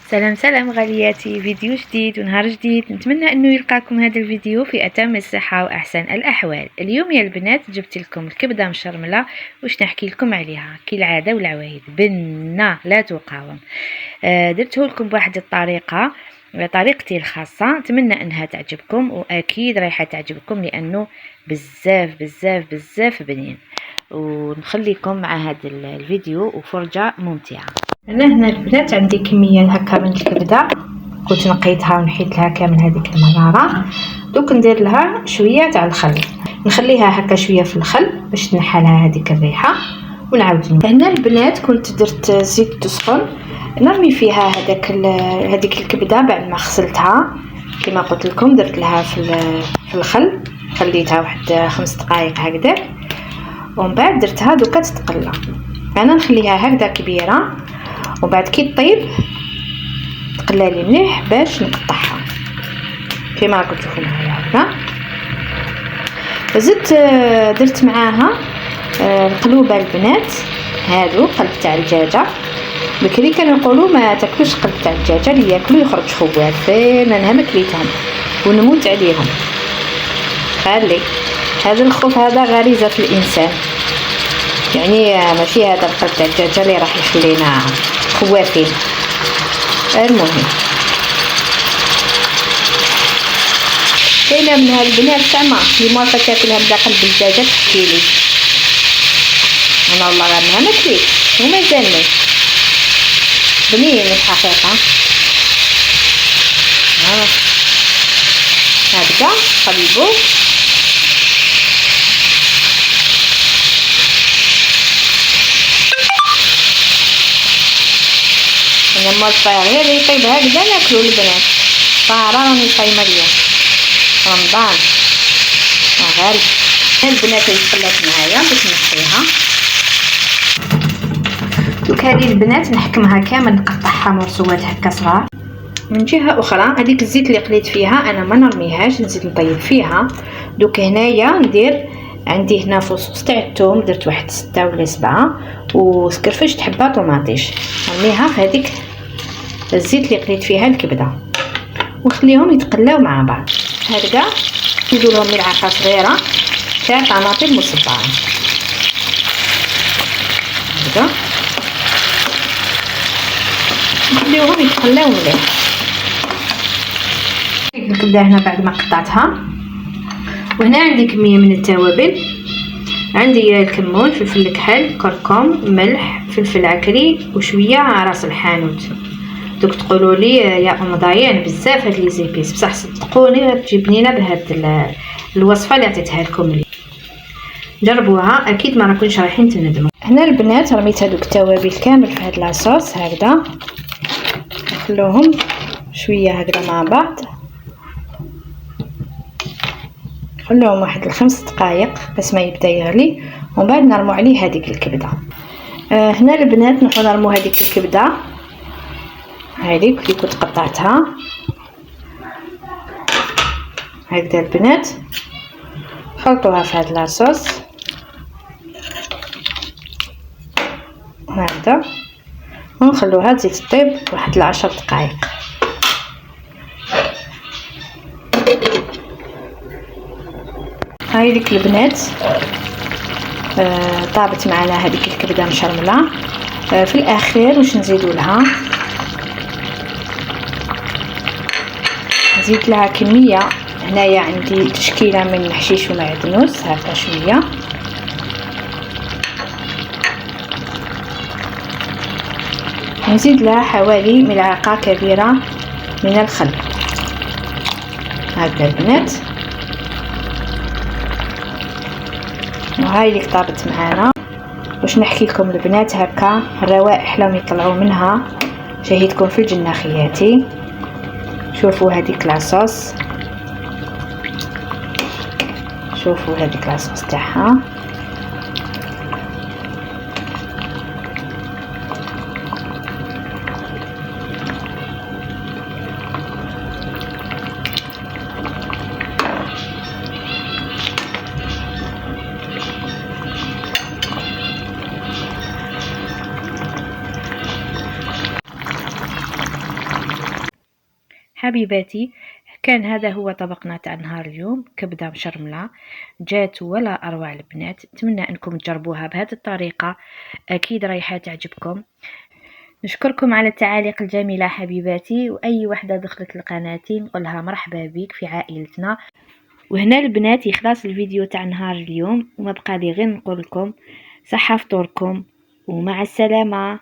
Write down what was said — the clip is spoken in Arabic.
سلام سلام غالياتي، فيديو جديد ونهار جديد. نتمنى انه يلقاكم هذا الفيديو في اتم الصحه واحسن الاحوال. اليوم يا البنات جبت لكم الكبده مشرمله واش نحكي لكم عليها كالعاده والعوايد بنه لا تقاوم. درته لكم بواحد الطريقه، طريقتي الخاصه، نتمنى انها تعجبكم واكيد رايحه تعجبكم لانه بزاف بزاف بزاف بنين. ونخليكم مع هذا الفيديو وفرجه ممتعه. انا هنا البنات عندي كميه هكا من الكبده، كنت نقيتها ونحيت لها كامل هذيك المراره. دوك ندير لها شويه تاع الخل، نخليها هكا شويه في الخل باش تنحى لها هذيك الريحه ونعاود. هنا البنات كنت درت زيت تسخن، نرمي فيها هذيك الكبده بعد ما غسلتها كما قلت لكم. درت لها في الخل، خليتها واحد 5 دقائق هكذا، ومن بعد درتها دوكا تتقلى. انا نخليها هكذا كبيره، وبعد كي طيب تقلى لي مليح باش نقطعها كما راكم تشوفوا معايا هكا. زدت درت معاها القلوبه البنات، هادو قلب تاع الدجاجه. بكري كانوا يقولوا ما تاكلوش قلب تاع الدجاجه، اللي ياكلوا يخرج خوات، فين انا ما كليتهم ونموت عليهم. خلي هذا الخوف هذا غريزه في الانسان، يعني ماشي هذا القلب تاع الدجاجه اللي راح يخلينا خوافين. المهم كاينه من هالبنات تما اللي موافقه تاكلها بلا قلب الدجاجه تحكي لي، انا والله راه ما كليت ومازالني بنين الحقيقه. هكذا قلبو لما الصغير يطيب هكذا ناكلو البنات. صار راني صايمه اليوم رمضان غالي. البنات اللي تقلات معايا باش نحيها دوك. هذه البنات نحكمها كامل، نقطعها مرسومات هكا صغار. من جهه اخرى هذيك الزيت اللي قليت فيها انا ما نرميهاش، نزيد نطيب فيها. دوك هنايا ندير عندي هنا فصوص تاع الثوم، درت واحد 6 ولا 7، وسكرفشت حبه طوماطيش، نرميها في هذيك الزيت اللي قليت فيها الكبده ونخليهم يتقلاو مع بعض. هكذا نزيدو لهم ملعقه صغيره تاع طماطم مصبره هكذا، نخليوهم يتقلاو مليح. الكبده هنا بعد ما قطعتها، وهنا عندي كميه من التوابل. عندي الكمون، فلفل الكحل، كركم، ملح، فلفل عكري، وشويه راس الحانوت. دوك تقولوا لي يا ام ضايع بزاف هاد لي زيبيس، بصح صدقوني غتجي بنينه بهاد الوصفه اللي عطيتها لكم لي. جربوها اكيد ما راكونش رايحين تندموا. هنا البنات رميت هذوك التوابل كامل في هاد لاصوص هكذا، نخلوهم شويه هكذا مع بعض، خلوهم واحد 5 دقائق بس ما يبدا يغلي، ومن بعد نرمو عليه هذيك الكبده. هنا البنات نحو نرمو هذيك الكبده هذيك اللي كنت قطعتها هكذا البنات، خلطوها في هاد لاصوص هكذا، ونخلوها تزيد تطيب واحد 10 دقائق. هاي ديك البنات طابت معنا هذيك الكبده مشرمله. في الاخير واش نزيدو لها؟ نزيد لها كميه، هنايا عندي تشكيله من الحشيش ومعدنوس هكا شويه، نزيد لها حوالي ملعقه كبيره من الخل هكا البنات. وهاي اللي طابت معانا. واش نحكي لكم البنات، هكا الروائح لهم يطلعوا منها شهيتكم في الجنه خياتي. شوفوا هذيك لاصوص، شوفوا هذيك لاصوص تاعها. حبيباتي، كان هذا هو طبقنا تاع نهار اليوم، كبده مشرمله جات ولا اروع البنات. نتمنى انكم تجربوها بهذه الطريقه، اكيد رايحه تعجبكم. نشكركم على التعاليق الجميله حبيباتي، واي وحده دخلت لقناتي نقولها مرحبا بك في عائلتنا. وهنا البنات يخلص الفيديو تاع نهار اليوم، وما بقى لي غير نقول لكم صحه فطوركم ومع السلامه.